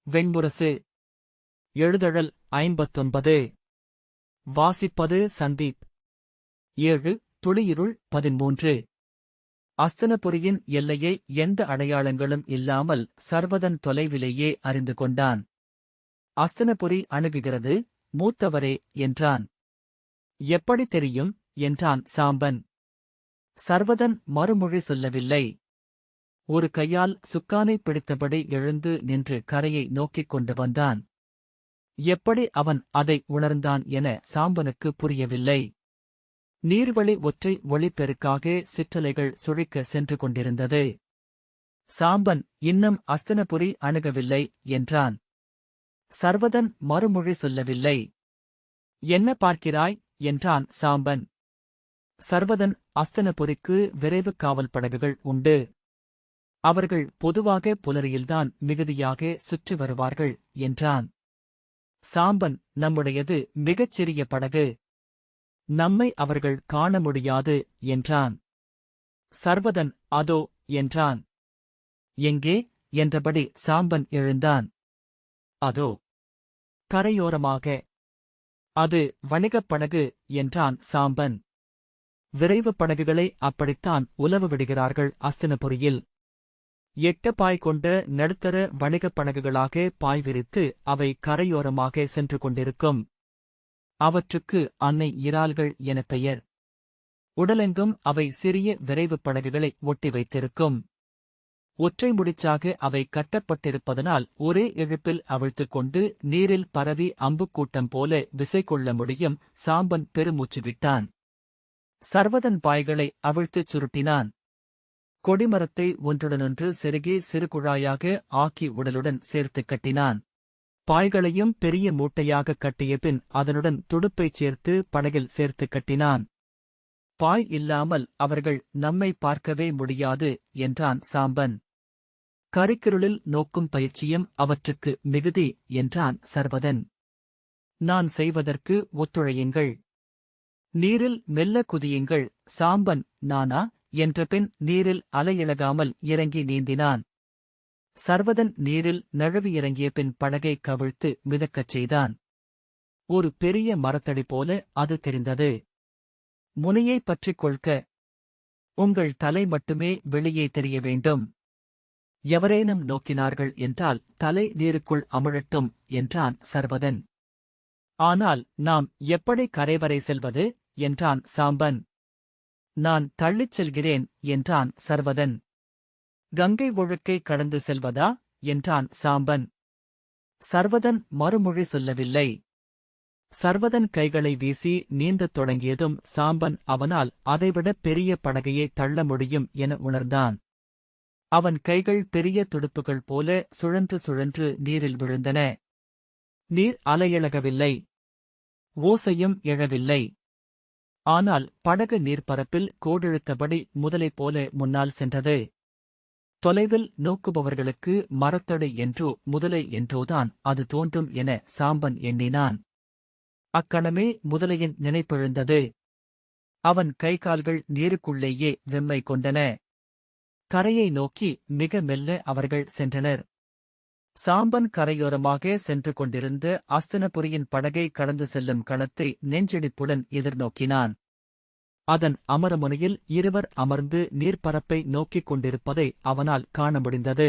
வெண்முரசு. எழுதழல் 59. வாசிப்பது சந்தீப். 7. துளியிருள் 13. அஸ்தனபுரியின் எல்லையை எந்த அடையாளங்களும் இல்லாமல் சர்வதன் தொலைவிலேயே அறிந்து கொண்டான். அஸ்தனபுரி அணுகுகிறது, மூத்தவரே என்றான். எப்படி தெரியும் என்றான் சாம்பன். சர்வதன் மறுமொழி சொல்லவில்லை. ஒரு கையால் சுக்கானை பிடித்தபடி எழுந்து நின்று கரையை நோக்கிக் கொண்டு வந்தான். எப்படி அவன் அதை உணர்ந்தான் என சாம்பனுக்கு புரியவில்லை. நீர்வழி ஒற்றை ஒளிப்பெருக்காக சிற்றலைகள் சுழிக்க சென்று கொண்டிருந்தது. சாம்பன் இன்னும் அஸ்தனபுரி அணுகவில்லை என்றான். சர்வதன் மறுமொழி சொல்லவில்லை. என்ன பார்க்கிறாய் என்றான் சாம்பன். சர்வதன், அஸ்தனபுரிக்கு விரைவு காவல் படகுகள் உண்டு. அவர்கள் பொதுவாக புலரியில்தான் மிகுதியாக சுற்றி வருவார்கள் என்றான். சாம்பன், நம்முடையது மிகச் சிறிய படகு. நம்மை அவர்கள் காண முடியாது என்றான். சர்வதன், அதோ என்றான். எங்கே என்றபடி சாம்பன் எழுந்தான். அதோ கரையோரமாக. அது வணிகப் படகு என்றான் சாம்பன். விரைவு படகுகளை அப்படித்தான் உலவு விடுகிறார்கள் அஸ்தினபுரியில். 8 பாய் கொண்ட நடுத்தர வணிகப் படகுகளாக பாய் விரித்து அவை கரையோரமாக சென்று கொண்டிருக்கும். அவற்றுக்கு அன்னை இறால்கள் என பெயர். உடலெங்கும் அவை சிறிய விரைவுப் படகுகளை ஒட்டி வைத்திருக்கும். ஒற்றை முடிச்சாக அவை கட்டப்பட்டிருப்பதனால் ஒரே இழுப்பில் அவிழ்த்துக் கொண்டு நீரில் பரவி அம்புக்கூட்டம் போல விசை கொள்ள முடியும். சாம்பன் பெருமூச்சு விட்டான். சர்வதன் பாய்களை அவிழ்த்துச் சுருட்டினான். கொடிமரத்தை ஒன்றுடனொன்று செருகி சிறு குழாயாக ஆக்கி உடலுடன் சேர்த்துக் கட்டினான். பாய்களையும் பெரிய மூட்டையாக கட்டிய பின் அதனுடன் துடுப்பைச் சேர்த்து படகில் சேர்த்துக் கட்டினான். பாய் இல்லாமல் அவர்கள் நம்மை பார்க்கவே முடியாது என்றான் சாம்பன். கரிக்கிருளில் நோக்கும் பயிற்சியும் அவற்றுக்கு மிகுதி என்றான் சர்வதன். நான் செய்வதற்கு ஒத்துழையுங்கள். நீரில் மெல்ல குதியுங்கள். சாம்பன், நானா என்றபின் நீரில் அலையிழகாமல் இறங்கி நீந்தினான். சர்வதன் நீரில் நழுவி இறங்கிய பின் படகை கவிழ்த்து மிதக்கச் செய்தான். ஒரு பெரிய மரத்தடி போல அது தெரிந்தது. முனையைப் பற்றிக் கொள்க. உங்கள் தலை மட்டுமே வெளியே தெரிய வேண்டும். எவரேனும் நோக்கினார்கள் என்றால் தலை நீருக்குள் அமிழட்டும் என்றான் சர்வதன். ஆனால் நாம் எப்படி கரைவரை செல்வது என்றான் சாம்பன். நான் தள்ளிச் செல்கிறேன் என்றான் சர்வதன். கங்கை ஒழுக்கை கடந்து செல்வதா என்றான் சாம்பன். சர்வதன் மறுமொழி சொல்லவில்லை. சர்வதன் கைகளை வீசி நீந்தத் தொடங்கியதும் சாம்பன் அவனால் அதைவிட பெரிய படகையை தள்ள முடியும் என உணர்ந்தான். அவன் கைகள் பெரிய துடுப்புகள் போல சுழன்று சுழன்று நீரில் விழுந்தன. நீர் அலையிழகவில்லை. ஓசையும் எழவில்லை. ஆனால் படகு நீர்ப்பரப்பில் கோடிழுத்தபடி முதலை போல முன்னால் சென்றது. தொலைவில் நோக்குபவர்களுக்கு மரத்தடி என்றோ முதலை என்றோதான் அது தோன்றும் என சாம்பன் எண்ணினான். அக்கணமே முதலையின் நினைப்பெழுந்தது. அவன் கைகால்கள் நீருக்குள்ளேயே வெம்மை கொண்டன. கரையை நோக்கி மிக மெல்ல அவர்கள் சென்றனர். சாம்பன் கரையோரமாக சென்று கொண்டிருந்த அஸ்தினபுரியின் படகை கடந்து செல்லும் களத்தை நெஞ்செடிப்புடன் எதிர்நோக்கினான். அதன் அமரமுனையில் இருவர் அமர்ந்து நீர்ப்பரப்பை நோக்கிக் கொண்டிருப்பதை அவனால் காண முடிந்தது.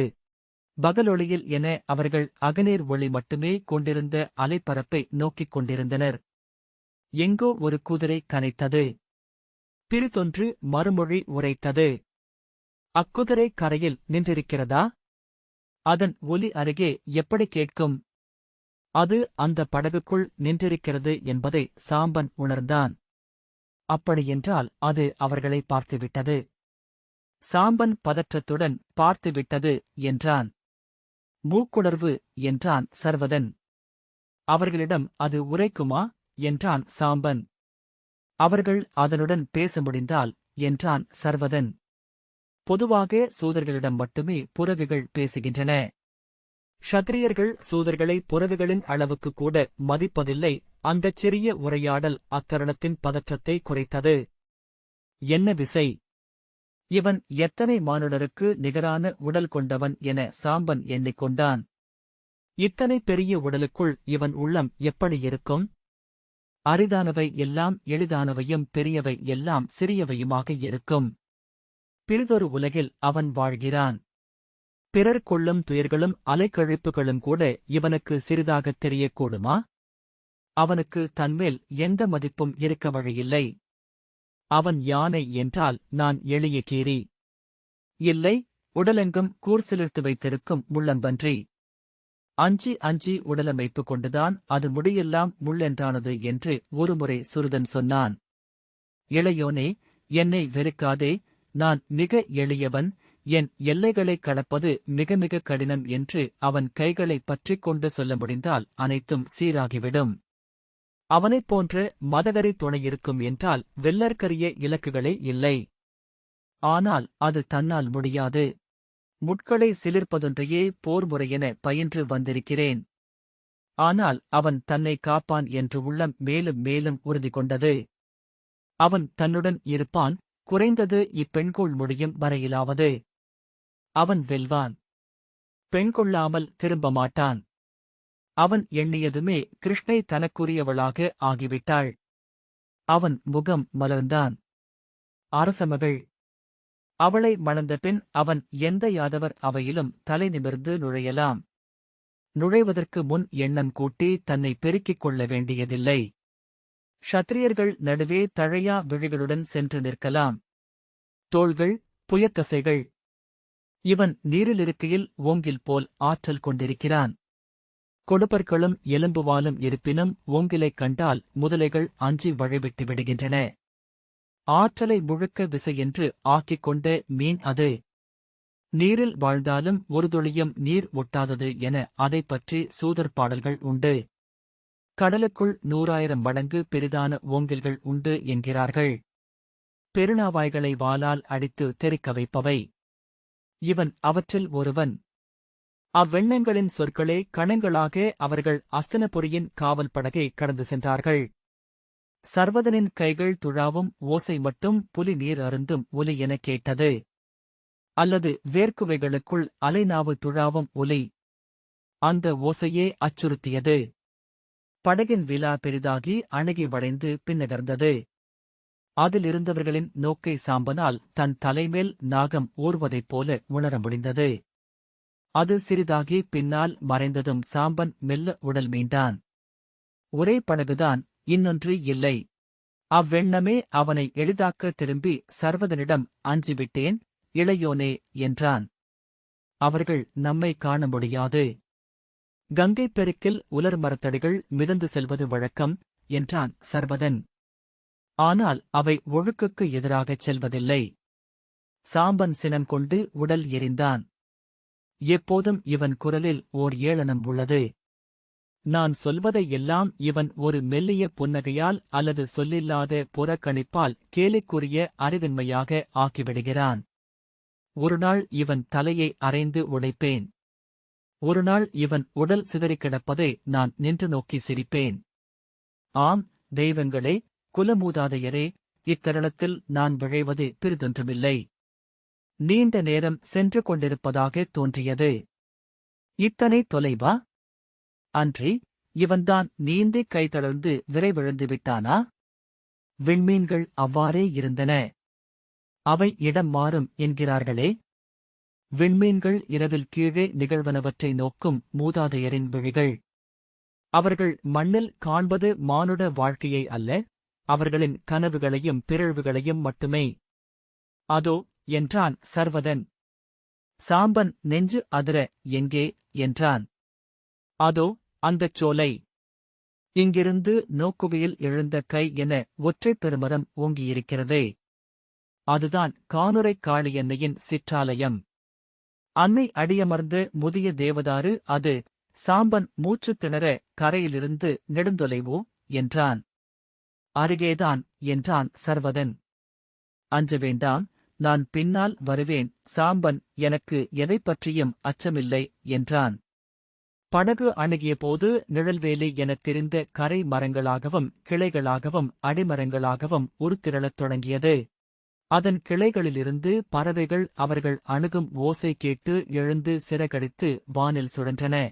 பகலொளியில் என அவர்கள் அகநீர் ஒளி மட்டுமே கொண்டிருந்த அலைப்பரப்பை நோக்கிக் கொண்டிருந்தனர். எங்கோ ஒரு குதிரை கனைத்தது. பிரிதொன்று மறுமொழி உரைத்தது. அக்குதிரை கரையில் நின்றிருக்கிறதா? அதன் ஒலி அருகே எப்படி கேட்கும்? அது அந்த படகுக்குள் நின்றிருக்கிறது என்பதை சாம்பன் உணர்ந்தான். அப்படியென்றால் அது அவர்களை பார்த்துவிட்டது. சாம்பன் பதற்றத்துடன் பார்த்துவிட்டது என்றான். மூக்குணர்வு என்றான் சர்வதன். அவர்களிடம் அது உரைக்குமா என்றான் சாம்பன். அவர்கள் அதனுடன் பேச முடிந்தால் என்றான் சர்வதன். பொதுவாக சூதர்களிடம் மட்டுமே புறவிகள் பேசுகின்றன. க்ஷத்திரியர்கள் சூதர்களை புறவிகளின் அளவுக்கு கூட மதிப்பதில்லை. அந்தச் சிறிய உரையாடல் அத்தருணத்தின் பதற்றத்தை குறைத்தது. என்ன விசை! இவன் எத்தனை மானுடருக்கு நிகரான உடல் கொண்டவன் என சாம்பன் எண்ணிக்கொண்டான். இத்தனை பெரிய உடலுக்குள் இவன் உள்ளம் எப்படி இருக்கும்? அரிதானவை எல்லாம் எளிதானவையும் பெரியவை எல்லாம் சிறியவையுமாக இருக்கும். பிறிதொரு உலகில் அவன் வாழ்கிறான். பிறர் கொள்ளும் துயர்களும் அலைக்கழிப்புகளும் கூட இவனுக்கு சிறிதாகத் தெரியக்கூடுமா? அவனுக்கு தன்மேல் எந்த மதிப்பும் இருக்க வழியில்லை. அவன் யானை என்றால் நான் எளிய கீரி. இல்லை, உடலெங்கும் கூர்சிலிர்த்து வைத்திருக்கும் முள்ளம்பன்றி. அஞ்சி அஞ்சி உடலமைப்பு கொண்டுதான் அது முடியெல்லாம் முள்ளென்றானது என்று ஒருமுறை சுருதன் சொன்னான். இளையோனே, என்னை வெறுக்காதே, நான் மிக எளியவன், என் எல்லைகளைக் கடப்பது மிக மிக கடினம் என்று அவன் கைகளை பற்றிக் கொண்டு சொல்ல முடிந்தால் அனைத்தும் சீராகிவிடும். அவனைப் போன்ற மதகரி துணையிருக்கும் என்றால் வெல்லற்கரிய இலக்குகளே இல்லை. ஆனால் அது தன்னால் முடியாது. முட்களை சிலிர்ப்பதொன்றையே போர் முறையென பயின்று வந்திருக்கிறேன். ஆனால் அவன் தன்னை காப்பான் என்று உள்ளம் மேலும் மேலும் உறுதி கொண்டது. அவன் தன்னுடன் இருப்பான், குறைந்தது இப்பெண்கொள் முடியும் வரையிலாவது. அவன் வெல்வான். பெண் கொள்ளாமல் திரும்ப மாட்டான். அவன் எண்ணியதுமே கிருஷ்ணை தனக்குரியவளாக ஆகிவிட்டாள். அவன் முகம் மலர்ந்தான். அரசமகள். அவளை மணந்தபின் அவன் எந்த யாதவர் அவையிலும் தலை நிமிர்ந்து நுழையலாம். நுழைவதற்கு முன் எண்ணம் கூட்டி தன்னை பெருக்கிக் கொள்ள வேண்டியதில்லை. க்ஷத்திரியர்கள் நடுவே தழையா விழிகளுடன் சென்று நிற்கலாம். தோள்கள், புயத்தசைகள். இவன் நீரிலிருக்கையில் ஓங்கில் போல் ஆற்றல் கொண்டிருக்கிறான். கொடுப்பர்களும் எலும்புவாலும் இருப்பினும் ஓங்கிலைக் கண்டால் முதலைகள் அஞ்சி வழிவிட்டு விடுகின்றன. ஆற்றலை முழுக்க விசையென்று ஆக்கிக் கொண்ட மீன் அது. நீரில் வாழ்ந்தாலும் ஒரு துளியும் நீர் ஒட்டாதது என அதைப் பற்றி சூதர் பாடல்கள் உண்டு. கடலுக்குள் 100,000 மடங்கு பெரிதான ஓங்கில்கள் உண்டு என்கிறார்கள். பெருநாவாய்களை வாளால் அடித்து தெறிக்க வைப்பவை. இவன் அவற்றில் ஒருவன். அவ்வெண்ணங்களின் சொற்களே கணங்களாக அவர்கள் அஸ்தினபுரியின் காவல் படகை கடந்து சென்றார்கள். சர்வதனின் கைகள் துழாவும் ஓசை மட்டும் புலி நீர் அருந்தும் ஒலி எனக் கேட்டது. அல்லது வேர்க்குவைகளுக்குள் அலைநாவு துழாவும் ஒலி. அந்த ஓசையே அச்சுறுத்தியது. படகின் விலா பெரிதாகி அணுகி வளைந்து பின்னகர்ந்தது. அதிலிருந்தவர்களின் நோக்கை சாம்பனால் தன் தலைமேல் நாகம் ஊர்வதைப் போல உணர முடிந்தது. அது சிறிதாகி பின்னால் மறைந்ததும் சாம்பன் மெல்ல உடல் மீண்டான். ஒரே படகுதான், இன்னொன்று இல்லை. அவ்வெண்ணமே அவனை எளிதாக்க திரும்பி சர்வதனிடம் அஞ்சிவிட்டேன், இளையோனே என்றான். அவர்கள் நம்மை காண முடியாது. கங்கைப் பெருக்கில் உலர் மரத்தடிகள் மிதந்து செல்வது வழக்கம் என்றான் சர்வதன். ஆனால் அவை ஒழுக்குக்கு எதிராகச் செல்வதில்லை. சாம்பன் சினம் கொண்டு உடல் எரிந்தான். எப்போதும் இவன் குரலில் ஓர் ஏளனம் உள்ளது. நான் சொல்வதை எல்லாம் இவன் ஒரு மெல்லிய புன்னகையால் அல்லது சொல்லில்லாத புறக்கணிப்பால் கேலிக்குரிய அறிவின்மையாக ஆக்கிவிடுகிறான். ஒருநாள் இவன் தலையை அரைந்து உடைப்பேன். ஒருநாள் இவன் உடல் சிதறிக் கிடப்பதை நான் நின்று நோக்கி சிரிப்பேன். ஆம், தெய்வங்களே, குலமூதாதையரே, இத்தருணத்தில் நான் விழைவது பிறிதொன்றுமில்லை. நீண்ட நேரம் சென்று கொண்டிருப்பதாக தோன்றியது. இத்தனை தொலைவா? அன்றி, இவன்தான் நீந்தி கைதளர்ந்து விரைவிழந்து விட்டானா? விண்மீன்கள் அவ்வாறே இருந்தன. அவை இடம் மாறும் என்கிறார்களே. விண்மீன்கள் இரவில் கீழே நிகழ்வனவற்றை நோக்கும் மூதாதையரின் விழிகள். அவர்கள் மண்ணில் காண்பது மானுட வாழ்க்கையை அல்ல, அவர்களின் கனவுகளையும் பிறழ்வுகளையும் மட்டுமே. அதோ என்றான் சர்வதன். சாம்பன் நெஞ்சு அதிர எங்கே என்றான். அதோ அந்தச் சோலை. இங்கிருந்து நோக்குகையில் எழுந்த கை என ஒற்றைப் பெருமரம் ஓங்கியிருக்கிறதே. அதுதான் கானுரைக் காளியன்னையின் சிற்றாலயம். அன்னை அடியமர்ந்த முதிய தேவதாரு அது. சாம்பன் மூச்சு திணற கரையிலிருந்து நெடுந்தொலைவோ என்றான். அருகேதான் என்றான் சர்வதன். அஞ்ச வேண்டாம், நான் பின்னால் வருவேன். சாம்பன் எனக்கு எதைப் பற்றியும் அச்சமில்லை என்றான். படகு அணுகியபோது நிழல்வேலி எனத் தெரிந்த கரை மரங்களாகவும் கிளைகளாகவும் அடிமரங்களாகவும் உருத்திரளத் தொடங்கியது. அதன் கிளைகளிலிருந்து பறவைகள் அவர்கள் அணுகும் ஓசை கேட்டு எழுந்து சிறகடித்து வானில் சுழன்றன.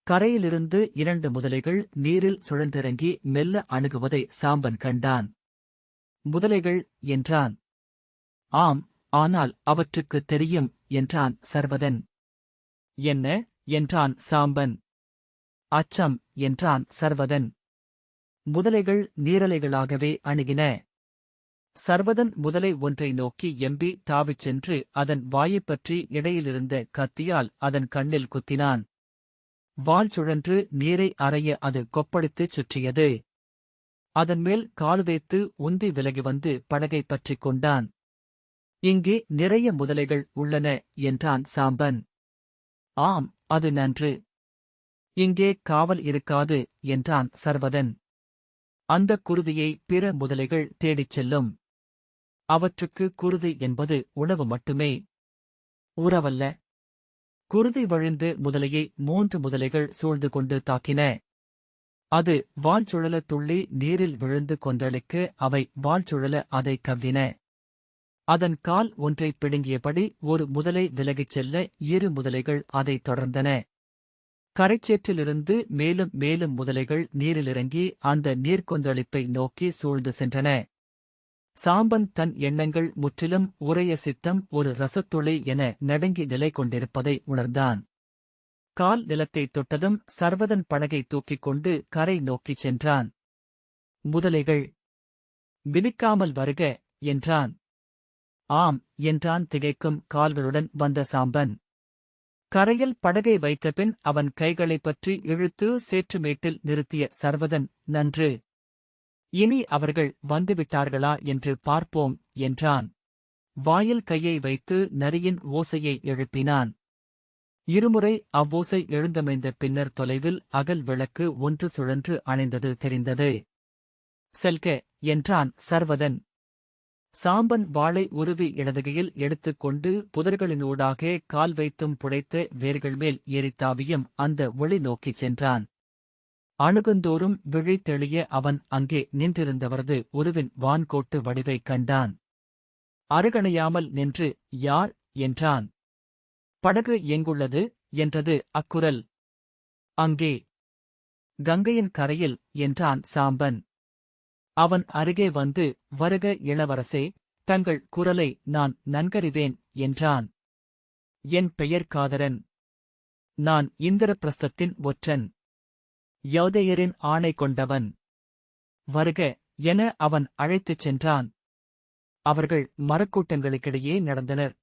கரையிலிருந்து 2 முதலைகள் நீரில் சுழன்றிறங்கி மெல்ல அணுகுவதை சாம்பன் கண்டான். முதலைகள் என்றான். ஆம், ஆனால் அவற்றுக்குத் தெரியும் என்றான் சர்வதன். என்ன என்றான் சாம்பன். அச்சம் என்றான் சர்வதன். முதலைகள் நீரலைகளாகவே அணுகின. சர்வதன் முதலை ஒன்றை நோக்கி எம்பி தாவிச் சென்று அதன் வாயைப் பற்றி இடையிலிருந்த கத்தியால் அதன் கண்ணில் குத்தினான். வால் சுழன்று நீரை அறைய அது கொப்பளித்துச் சுற்றியது. அதன்மேல் கால் வைத்து உந்தி விலகி வந்து படகைப் பற்றிக் கொண்டான். இங்கே நிறைய முதலைகள் உள்ளன என்றான் சாம்பன். ஆம், அது நன்று. இங்கே காவல் இருக்காது என்றான் சர்வதன். அந்தக் குருதியை பிற முதலைகள் தேடிச் செல்லும். அவற்றுக்கு குருதி என்பது உணவு மட்டுமே, உறவல்ல. குருதி வழிந்து முதலையை 3 முதலைகள் சூழ்ந்து கொண்டு தாக்கின. அது வால் சுழலத் துள்ளி நீரில் விழுந்து கொன்றளிக்க அவை வால் சுழல அதை கவ்வின. அதன் கால் ஒன்றைப் பிடுங்கியபடி ஒரு முதலை விலகிச் செல்ல 2 முதலைகள் அதைத் தொடர்ந்தன. கரைச்சேற்றிலிருந்து மேலும் மேலும் முதலைகள் நீரிலிறங்கி அந்த நீர்க்கொந்தளிப்பை நோக்கி சூழ்ந்து சென்றன. சாம்பன் தன் எண்ணங்கள் முற்றிலும் உறைய சித்தம் ஒரு ரசத்துளி என நடுங்கி நிலை கொண்டிருப்பதை உணர்ந்தான். கால் நிலத்தைத் தொட்டதும் சர்வதன் படகை தூக்கிக் கொண்டு கரை நோக்கிச் சென்றான். முதலைகள் மிதிக்காமல் வருக என்றான். ஆம் என்றான் திகைக்கும் கால்களுடன் வந்த சாம்பன். கரையில் படகை வைத்தபின் அவன் கைகளைப் பற்றி இழுத்து சேற்றுமேட்டில் நிறுத்திய சர்வதன், நன்று. இனி அவர்கள் வந்துவிட்டார்களா என்று பார்ப்போம் என்றான். வாயில் கையை வைத்து நரியின் ஓசையை எழுப்பினான். இருமுறை அவ்வோசை எழுந்தமைந்த பின்னர் தொலைவில் அகல் விளக்கு ஒன்று சுழன்று அணைந்தது தெரிந்தது. செல்க என்றான் சர்வதன். சாம்பன் வாளை உருவி இடதுகையில் எடுத்துக்கொண்டு புதர்களினூடாக கால் வைத்தும் புடைத்த வேர்கள் மேல் ஏறித்தாவியும் அந்த ஒளி நோக்கிச் சென்றான். அணுகுந்தோறும் விழி தெளிய அவன் அங்கே நின்றிருந்தவரது உருவின் வான்கோட்டு வடிவைக் கண்டான். அருகணையாமல் நின்று, யார் என்றான். படகு எங்குள்ளது என்றது அக்குரல். அங்கே, கங்கையின் கரையில் என்றான் சாம்பன். அவன் அருகே வந்து, வருக இளவரசே, தங்கள் குரலை நான் நன்கறிவேன் என்றான். என் பெயர் காதரன். நான் இந்திரபிரஸ்தத்தின் ஒற்றன். யௌதேயரின் ஆணை கொண்டவன். வருக என அவன் அழைத்துச் சென்றான். அவர்கள் மரக்கூட்டங்களுக்கிடையே நடந்தனர்.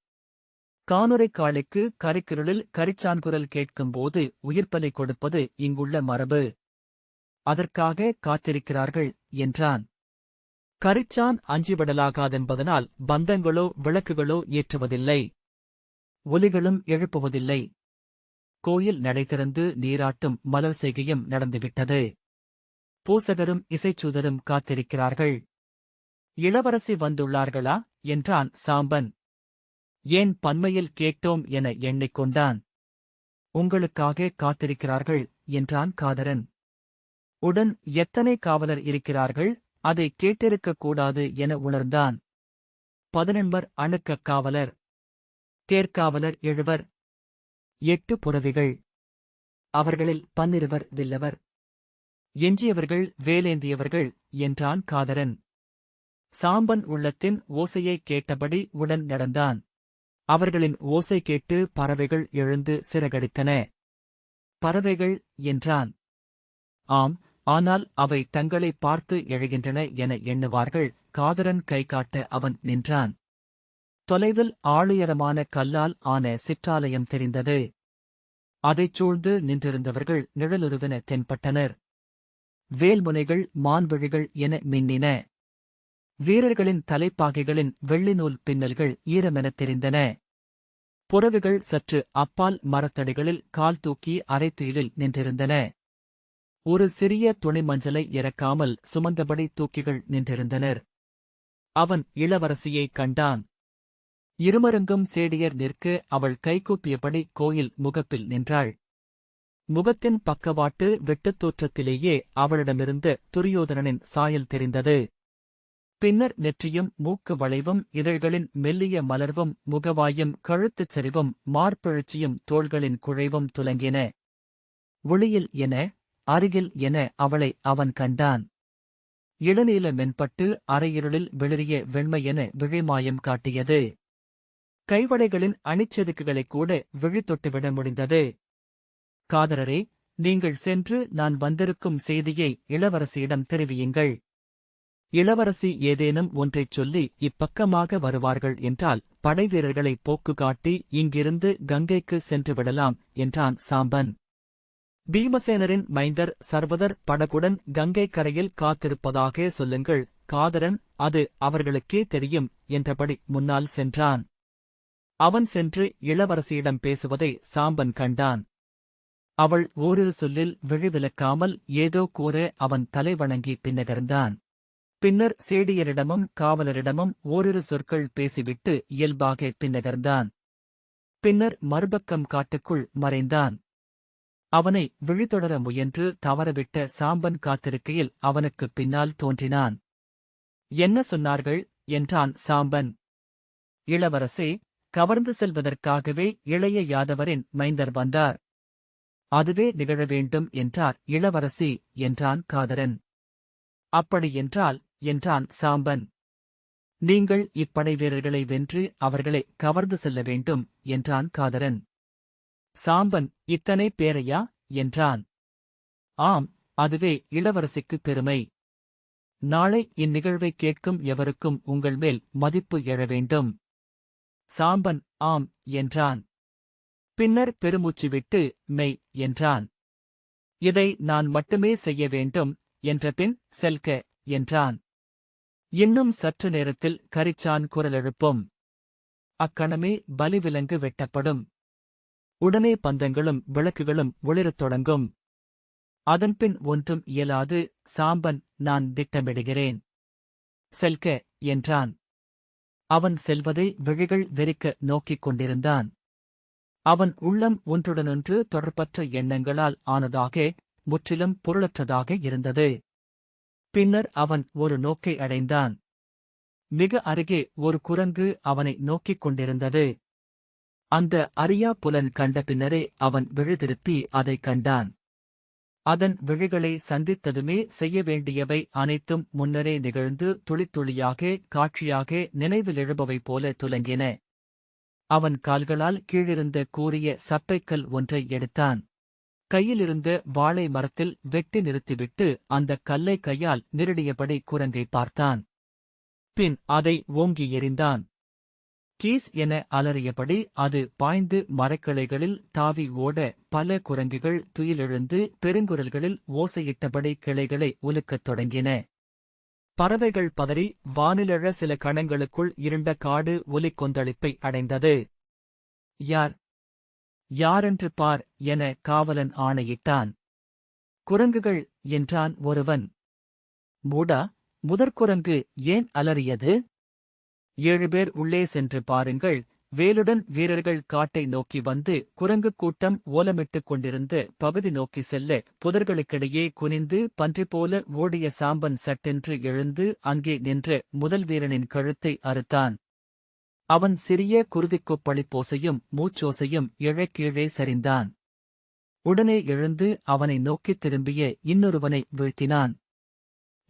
கானுரைக் காளைக்கு கரிக்கிருளில் கரிச்சான்குரல் கேட்கும்போது உயிர்ப்பலி கொடுப்பது இங்குள்ள மரபு. அதற்காக காத்திருக்கிறார்கள் என்றான். கரிச்சான் அஞ்சிவிடலாகாதென்பதனால் பந்தங்களோ விளக்குகளோ ஏற்றுவதில்லை. ஒலிகளும் எழுப்புவதில்லை. கோயில் நடை திறந்து நீராட்டும் மலர் செய்கையும் நடந்துவிட்டது. பூசகரும் இசைச்சூதரும் காத்திருக்கிறார்கள். இளவரசி வந்துள்ளார்களா என்றான் சாம்பன். ஏன் பன்மையில் கேட்டோம் என எண்ணிக்கொண்டான். உங்களுக்காக காத்திருக்கிறார்கள் என்றான் காதரன். உடன் எத்தனை காவலர் இருக்கிறார்கள், அதை கேட்டிருக்கக் கூடாது என உணர்ந்தான். 11 அணுக்கக் காவலர். தேர்காவலர் 7. 8 புரவிகள். அவர்களில் 12 வில்லவர். எஞ்சியவர்கள் வேலேந்தியவர்கள் என்றான் காதரன். சாம்பன் உள்ளத்தின் ஓசையைக் கேட்டபடி உடன் நடந்தான். அவர்களின் ஓசை கேட்டு பறவைகள் எழுந்து சிறகடித்தன. பறவைகள் என்றான். ஆம், ஆனால் அவை தங்களை பார்த்து எழுகின்றன என எண்ணுவார்கள். காதரன் கை காட்ட அவன் நின்றான். தொலைவில் ஆளுயரமான கல்லால் ஆன சிற்றாலயம் தெரிந்தது. அதைச் சூழ்ந்து நின்றிருந்தவர்கள் நிழலுருவென தென்பட்டனர். வேல்முனைகள் மான்விழிகள் என மின்னின. வீரர்களின் தலைப்பாகைகளின் வெள்ளிநூல் பின்னல்கள் ஈரமெனத் தெரிந்தன. புறவிகள் சற்று அப்பால் மரத்தடிகளில் கால் தூக்கி அரைத்துயிலில் நின்றிருந்தன. ஒரு சிறிய துணி மஞ்சளை இறக்காமல் சுமந்தபடி தூக்கிகள் நின்றிருந்தனர். அவன் இளவரசியைக் கண்டான். இருமருங்கும் சேடியர் நிற்க அவள் கைகூப்பியபடி கோயில் முகப்பில் நின்றாள். முகத்தின் பக்கவாட்டு வெட்டுத் தோற்றத்திலேயே அவளிடமிருந்த துரியோதனனின் சாயல் தெரிந்தது. பின்னர் நெற்றியும் மூக்கு வளைவும் இதழ்களின் மெல்லிய மலர்வும் முகவாயும் கழுத்துச் சரிவும் மார்பெழுச்சியும் தோள்களின் குழைவும் துலங்கின. ஒளியில் என, அருகில் என அவளை அவன் கண்டான். இளநீல மென்பட்டு அரையிருளில் வெளிரிய வெண்மையென விழிமாயம் காட்டியது. கைவளைகளின் அணிச்செதுக்குகளைக் கூட விழித்தொட்டுவிட முடிந்தது. காதலரே, நீங்கள் சென்று நான் வந்திருக்கும் செய்தியை இளவரசியிடம் தெரிவியுங்கள். இளவரசி ஏதேனும் ஒன்றைச் சொல்லி இப்பக்கமாக வருவார்கள் என்றால் படைவீரர்களை போக்கு காட்டி இங்கிருந்து கங்கைக்கு சென்று விடலாம் என்றான் சாம்பன். பீமசேனரின் மைந்தர் சர்வதர் படகுடன் கங்கை கரையில் காத்திருப்பதாக சொல்லுங்கள் காதரன், அது அவர்களுக்கே தெரியும் என்றபடி முன்னால் சென்றான். அவன் சென்று இளவரசியிடம் பேசுவதை சாம்பன் கண்டான். அவள் ஓரிரு சொல்லில் விழிவிலக்காமல் ஏதோ கூற அவன் தலை வணங்கி பின்னகர்ந்தான். பின்னர் சேடியரிடமும் காவலரிடமும் ஓரிரு சொற்கள் பேசிவிட்டு இயல்பாக பின்னகர்ந்தான். பின்னர் மறுபக்கம் காட்டுக்குள் மறைந்தான். அவனை விழித்தொடர முயன்று தவறவிட்ட சாம்பன் காத்திருக்கையில் அவனுக்குப் பின்னால் தோன்றினான். என்ன சொன்னார்கள் என்றான் சாம்பன். இளவரசே, கவர்ந்து செல்வதற்காகவே இளைய யாதவரின் மைந்தர் வந்தார். அதுவே நிகழ வேண்டும் என்றார் இளவரசி என்றான் காதரன். அப்படியென்றால் என்றான் சாம்பன். நீங்கள் இப்படை வீரர்களை வென்று அவர்களை கவர்ந்து செல்ல வேண்டும் என்றான் காதரன். சாம்பன், இத்தனை பேரையா என்றான். ஆம், அதுவே இளவரசிக்குப் பெருமை. நாளை இந்நிகழ்வை கேட்கும் எவருக்கும் உங்கள் மேல் மதிப்பு எழ வேண்டும். சாம்பன் ஆம் என்றான். பின்னர் பெருமூச்சு விட்டு மெய் என்றான். இதை நான் மட்டுமே செய்ய வேண்டும் என்றபின் செல்க என்றான். இன்னும் சற்று நேரத்தில் கரிச்சான் குரலெழுப்பும். அக்கணமே பலிவிலங்கு வெட்டப்படும். உடனே பந்தங்களும் விளக்குகளும் ஒளிரத் தொடங்கும். அதன்பின் ஒன்றும் இயலாது. சாம்பன், நான் திட்டமிடுகிறேன். செல்க என்றான். அவன் செல்வதை விழிகள் வெறிக்க நோக்கிக் கொண்டிருந்தான். அவன் உள்ளம் ஒன்றுடனொன்று தொடர்பற்ற எண்ணங்களால் ஆனதாக, முற்றிலும் பொருளற்றதாக இருந்தது. பின்னர் அவன் ஒரு நோக்கை அடைந்தான். மிக அருகே ஒரு குரங்கு அவனை நோக்கிக் கொண்டிருந்தது. அந்த அறியா புலன் கண்ட பின்னரே அவன் விழிதிருப்பி அதைக் கண்டான். அதன் விழிகளை சந்தித்ததுமே செய்ய வேண்டியவை அனைத்தும் முன்னரே நிகழ்ந்து துளித்துளியாக காட்சியாக நினைவிலெழுபவை போல துலங்கின. அவன் கால்களால் கீழிருந்த கூரிய சப்பைக்கல் ஒன்றை எடுத்தான். கையிலிருந்த வாழை மரத்தில் வெட்டி நிறுத்திவிட்டு அந்தக் கல்லை கையால் நிருடியபடி குரங்கை பார்த்தான். பின் அதை ஓங்கி எறிந்தான். கீஸ் என அலறியபடி அது பாய்ந்து மரக்கிளைகளில் தாவி ஓட பல குரங்குகள் துயிலெழுந்து பெருங்குரல்களில் ஓசையிட்டபடி கிளைகளை உலுக்கத் தொடங்கின. பறவைகள் பதறி வானிலெழ சில கணங்களுக்குள் இருண்ட காடு ஒலிக்கொந்தளிப்பை அடைந்தது. யார் யாரென்று பார் என காவலன் ஆணையிட்டான். குரங்குகள் என்றான் ஒருவன். மூடா, முதற்குரங்கு ஏன் அலறியது? 7 பேர் உள்ளே சென்று பாருங்கள். வேலுடன் வீரர்கள் காட்டை நோக்கி வந்து குரங்குக் கூட்டம் ஓலமிட்டுக் கொண்டிருந்த பகுதி நோக்கி செல்ல புதர்களுக்கிடையே குனிந்து பன்றி போல ஓடிய சாம்பன் சட்டென்று எழுந்து அங்கே நின்ற முதல் வீரனின் கழுத்தை அறுத்தான். அவன் சிறிய குருதிக்கொப்பளிப்போசையும் மூச்சோசையும் எழக் கீழே சரிந்தான். உடனே எழுந்து அவனை நோக்கித் திரும்பிய இன்னொருவனை வீழ்த்தினான்.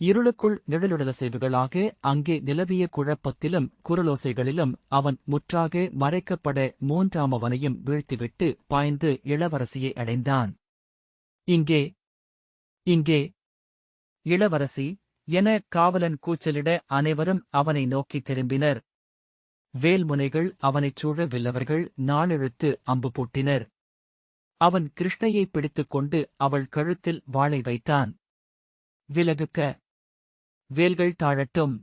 இருளுக்குள் நிழலுடலசைவுகளாக அங்கே நிலவிய குழப்பத்திலும் குரலோசைகளிலும் அவன் முற்றாக மறைக்கப்பட 3ஆமவனையும் வீழ்த்திவிட்டு பாய்ந்து இளவரசியை அடைந்தான். இங்கே இங்கே இளவரசி என காவலன் கூச்சலிட அனைவரும் அவனை நோக்கித் திரும்பினர். வேல்முனைகள் அவனைச் சூழ வில்லவர்கள் நாளெழுத்து அம்பு பூட்டினர். அவன் கிருஷ்ணையை பிடித்துக் கொண்டு அவள் கழுத்தில் வாளை வைத்தான். விலகுக்க, வேல்கள் தாழட்டும்,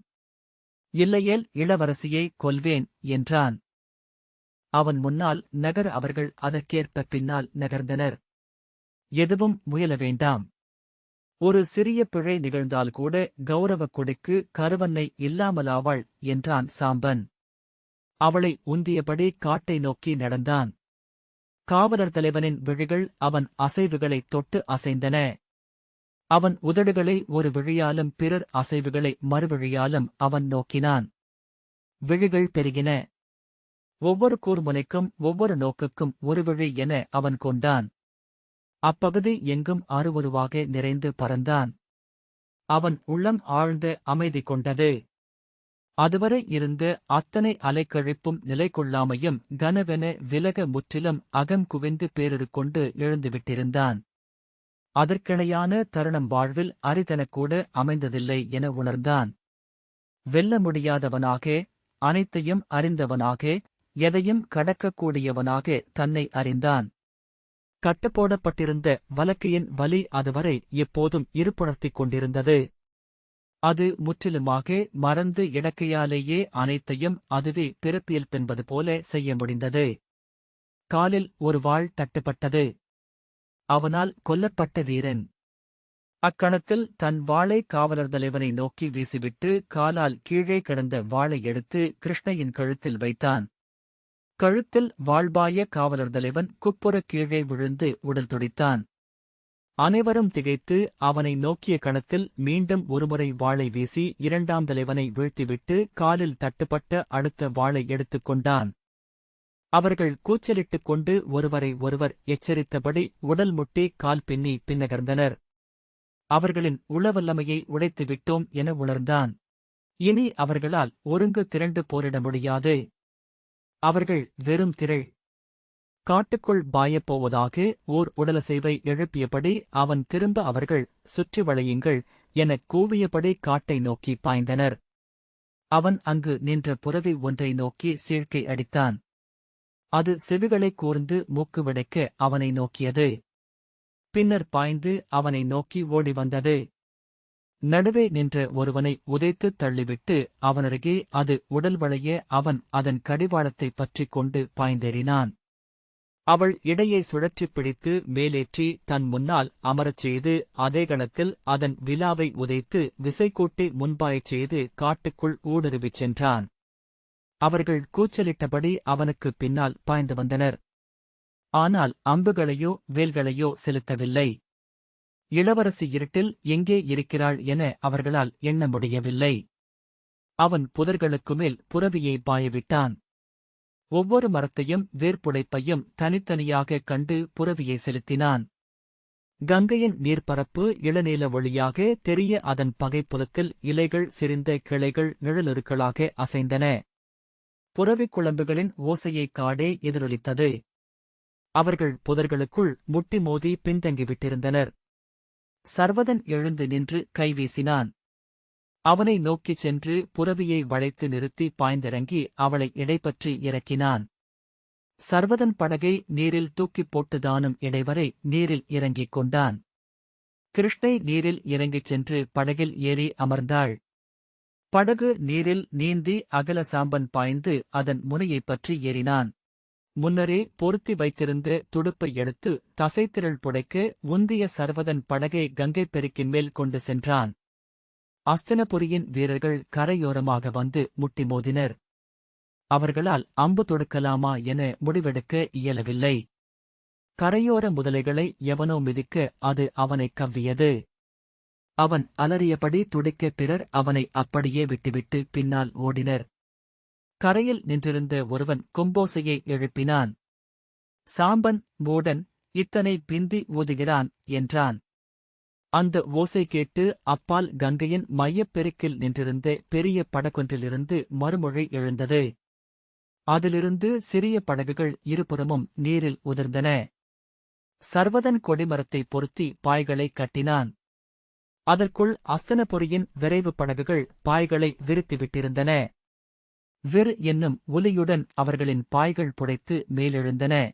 இல்லையேல் இளவரசியை கொல்வேன் என்றான். அவன் முன்னால் நகர அவர்கள் அதற்கேற்ப பின்னால் நகர்ந்தனர். எதுவும் முயல வேண்டாம். ஒரு சிறிய பிழை நிகழ்ந்தால் கூட கௌரவக் கொடிக்கு கருவன்னை இல்லாமலாவாள் என்றான் சாம்பன். அவளை உந்தியபடி காட்டை நோக்கி நடந்தான். காவலர் தலைவனின் விழிகள் அவன் அசைவுகளைத் தொட்டு அசைந்தன. அவன் உதடுகளை ஒரு விழியாலும் பிறர் அசைவுகளை மறுவிழியாலும் அவன் நோக்கினான். விழிகள் பெருகின. ஒவ்வொரு கூர்முனைக்கும் ஒவ்வொரு நோக்குக்கும் ஒரு விழி என அவன் கொண்டான். அப்பகுதி எங்கும் அருவருவாக நிறைந்து பறந்தான். அவன் உள்ளம் ஆழ்ந்த அமைதி கொண்டது. அதுவரை இருந்த அத்தனை அலைக்கழிப்பும் நிலை கொள்ளாமையும் கனவென விலக முற்றிலும் அகம் குவிந்து பேரிரு கொண்டு எழுந்துவிட்டிருந்தான். அதற்கிணையான தருணம் வாழ்வில் அரிதெனக்கூட அமைந்ததில்லை என உணர்ந்தான். வெல்ல முடியாதவனாக, அனைத்தையும் அறிந்தவனாக, எதையும் கடக்கக்கூடியவனாக தன்னை அறிந்தான். கட்டுப்போடப்பட்டிருந்த வலக்கையின் வலி அதுவரை எப்போதும் இருப்புணர்த்திக் கொண்டிருந்தது. அது முற்றிலுமாக மறந்து இடக்கையாலேயே அனைத்தையும் அதுவே பிறப்பியல்பென்பது போல செய்ய முடிந்தது. காலில் ஒரு வாள் தட்டுப்பட்டது. அவனால் கொல்லப்பட்ட வீரன். அக்கணத்தில் தன் வாளை காவலர் தலைவனை நோக்கி வீசிவிட்டு காலால் கீழே கிடந்த வாளை எடுத்து கிருஷ்ணையின் கழுத்தில் வைத்தான். கழுத்தில் வாழ்பாய காவலர் தலைவன் குப்புற கீழே விழுந்து உடல் துடித்தான். அனைவரும் திகைத்து அவனை நோக்கிய கணத்தில் மீண்டும் ஒருமுறை வாளை வீசி இரண்டாம் தலைவனை வீழ்த்திவிட்டு காலில் தட்டுப்பட்ட அடுத்த வாளை எடுத்துக் கொண்டான். அவர்கள் கூச்சலிட்டுக் கொண்டு ஒருவரை ஒருவர் எச்சரித்தபடி உடல் முட்டி கால் பின்னி பின்னகர்ந்தனர். அவர்களின் உளவல்லமையை உடைத்து விட்டோம் என உணர்ந்தான். இனி அவர்களால் ஒருங்கு திரண்டு போரிட முடியாது. அவர்கள் வெறும் திரள். காட்டுக்குள் பாயப்போவதாக ஓர் உடலசைவை எழுப்பியபடி அவன் திரும்ப அவர்கள் சுற்றி வளையுங்கள் எனக் கூவியபடி காட்டை நோக்கி பாய்ந்தனர். அவன் அங்கு நின்ற புறவி ஒன்றை நோக்கி சீழ்க்கை அடித்தான். அது செவிகளைக் கூர்ந்து மூக்கு விடைக்க அவனை நோக்கியது. பின்னர் பாய்ந்து அவனை நோக்கி ஓடி வந்தது. நடுவே நின்ற ஒருவனை உதைத்துத் தள்ளிவிட்டு அவனருகே அது உடல் வளைய அவன் அதன் கடிவாளத்தைப் பற்றிக் கொண்டு பாய்ந்தேறினான். அவள் இடையை சுழற்றிப் பிடித்து மேலேற்றி தன் முன்னால் அமரச் செய்து அதே கணத்தில் அதன் விலாவை உதைத்து விசைக்கூட்டி முன்பாயச் செய்து காட்டுக்குள் ஊடுருவிச் சென்றான். அவர்கள் கூச்சலிட்டபடி அவனுக்குப் பின்னால் பாய்ந்து வந்தனர். ஆனால் அம்புகளையோ வேல்களையோ செலுத்தவில்லை. இளவரசி இருட்டில் எங்கே இருக்கிறாள் என அவர்களால் எண்ண முடியவில்லை. அவன் புதர்களுக்கு மேல் புரவியை பாயவிட்டான். ஒவ்வொரு மரத்தையும் வேர்ப்புடைப்பையும் தனித்தனியாகக் கண்டு புரவியை செலுத்தினான். கங்கையின் நீர்ப்பரப்பு இளநீல ஒளியாக தெரிய அதன் பகைப்புலத்தில் இலைகள் சிரிந்த கிளைகள் நிழலொருக்களாக அசைந்தன. புரவிக் குழம்புகளின் ஓசையைக் காடே எதிரொலித்தது. அவர்கள் புதர்களுக்குள் முட்டி மோதி பின்தங்கிவிட்டிருந்தனர். சர்வதன் எழுந்து நின்று கைவீசினான். அவனை நோக்கிச் சென்று புரவியை வளைத்து நிறுத்தி பாய்ந்திறங்கி அவளை இடைப்பற்றி இறக்கினான். சர்வதன் படகை நீரில் தூக்கிப் போட்டுதானும் இடைவரை நீரில் இறங்கிக் கொண்டான். கிருஷ்ணை நீரில் இறங்கிச் சென்று படகில் ஏறி அமர்ந்தாள். படகு நீரில் நீந்தி அகல சாம்பன் பாய்ந்து அதன் முனையைப் பற்றி ஏறினான். முன்னரே பொருத்தி வைத்திருந்த துடுப்பை எடுத்து தசைத்திரள் புடைக்க உந்திய சர்வதன் படகை கங்கைப் பெருக்கின் மேல் கொண்டு சென்றான். அஸ்தினபுரியின் வீரர்கள் கரையோரமாக வந்து முட்டி மோதினர். அவர்களால் அம்பு தொடுக்கலாமா என முடிவெடுக்க இயலவில்லை. கரையோர முதலைகளை எவனோ மிதிக்க அது அவனைக் கவ்வியது. அவன் அலறியபடி துடிக்க பிறர் அவனை அப்படியே விட்டுவிட்டு பின்னால் ஓடினர். கரையில் நின்றிருந்த ஒருவன் கொம்போசையை எழுப்பினான். சாம்பன், மூடன், இத்தனை பிந்தி ஊதுகிறான் என்றான். அந்த ஓசை கேட்டு அப்பால் கங்கையின் மையப்பெருக்கில் நின்றிருந்த பெரிய படகொன்றிலிருந்து மறுமொழி எழுந்தது. அதிலிருந்து சிறிய படகுகள் இருபுறமும் நீரில் உதிர்ந்தன. சர்வதன் கொடிமரத்தை பொருத்தி பாய்களை கட்டினான். அதற்குள் அஸ்தினபுரியின் விரைவு படகுகள் பாய்களை விரித்துவிட்டிருந்தன. விர் என்னும் ஒலியுடன் அவர்களின் பாய்கள் புடைத்து மேலெழுந்தன.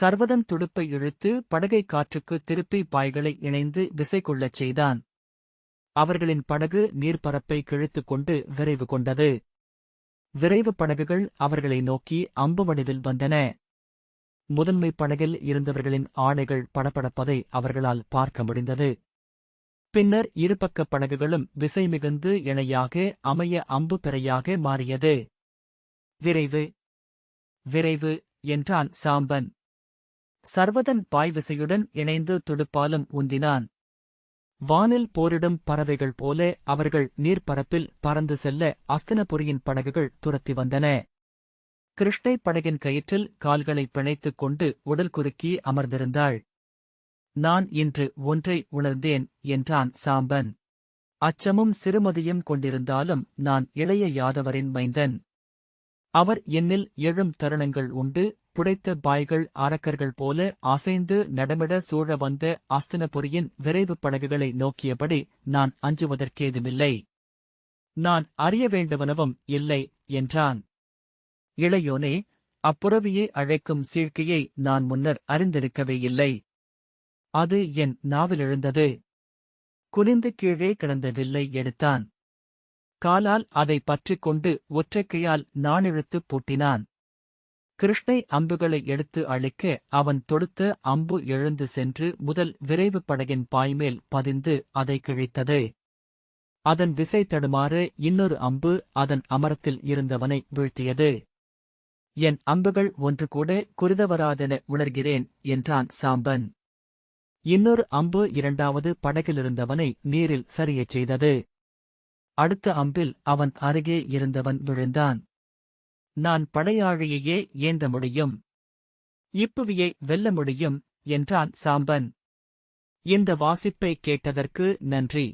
சர்வதன் துடுப்பை இழுத்து படகை காற்றுக்கு திருப்பி பாய்களை இணைந்து விசை கொள்ளச் செய்தான். அவர்களின் படகு நீர்ப்பரப்பை கிழித்துக் கொண்டு விரைவு கொண்டது. விரைவு படகுகள் அவர்களை நோக்கி அம்பு வடிவில் வந்தன. முதன்மைப் படகில் இருந்தவர்களின் ஆடைகள் படபடப்பதை அவர்களால் பார்க்க முடிந்தது. பின்னர் இருபக்கப் படகுகளும் விசை மிகுந்து இணையாக அமைய அம்பு பிறையாக மாறியது. விரைவு, விரைவு என்றான் சாம்பன். சர்வதன் பாய்விசையுடன் இணைந்து துடுப்பாலும் உந்தினான். வானில் போரிடும் பறவைகள் போல அவர்கள் நீர்ப்பரப்பில் பறந்து செல்ல அஸ்தினபுரியின் படகுகள் துரத்தி வந்தன. கிருஷ்ணை படகின் கயிற்றில் கால்களை பிணைத்துக் கொண்டு உடல் குறுக்கி அமர்ந்திருந்தாள். நான் இன்று ஒன்றை உணர்ந்தேன் என்றான் சாம்பன். அச்சமும் சிறுமதியும் கொண்டிருந்தாலும் நான் இளைய யாதவரின் மைந்தன். அவர் என்னில் எழும் தருணங்கள் உண்டு. புடைத்த பாய்கள் அரக்கர்கள் போல அசைந்து நடமிட சூழ வந்த அஸ்தினபுரியின் விரைவுப் படகுகளை நோக்கியபடி நான் அஞ்சுவதற்கேதுமில்லை. நான் அறிய வேண்டுவனவும் இல்லை என்றான். இளையோனே, அப்புறவியை அழைக்கும் சீழ்க்கையை நான் முன்னர் அறிந்திருக்கவே இல்லை. அது என் நாவிலெழுந்தது. குனிந்து கீழே கிடந்த வில்லை எடுத்தான். காலால் அதை பற்றிக் கொண்டு ஒற்றைக்கையால் நாணிழுத்துப் பூட்டினான். கிருஷ்ணை அம்புகளை எடுத்து அழிக்க அவன் தொடுத்த அம்பு எழுந்து சென்று முதல் விரைவுப் படகின் பாய்மேல் பதிந்து அதை கிழித்தது. அதன் விசை தடுமாற இன்னொரு அம்பு அதன் அமரத்தில் இருந்தவனை வீழ்த்தியது. என் அம்புகள் ஒன்று கூட குறிதவராதென உணர்கிறேன் என்றான் சாம்பன். இன்னொரு அம்பு இரண்டாவது படகிலிருந்தவனை நீரில் சரியச் செய்தது. அடுத்த அம்பில் அவன் அருகே இருந்தவன் விழுந்தான். நான் படையாழியையே ஏந்த முடியும், இப்புவியை வெல்ல முடியும் என்றான் சாம்பன். இந்த வாசிப்பை கேட்டதற்கு நன்றி.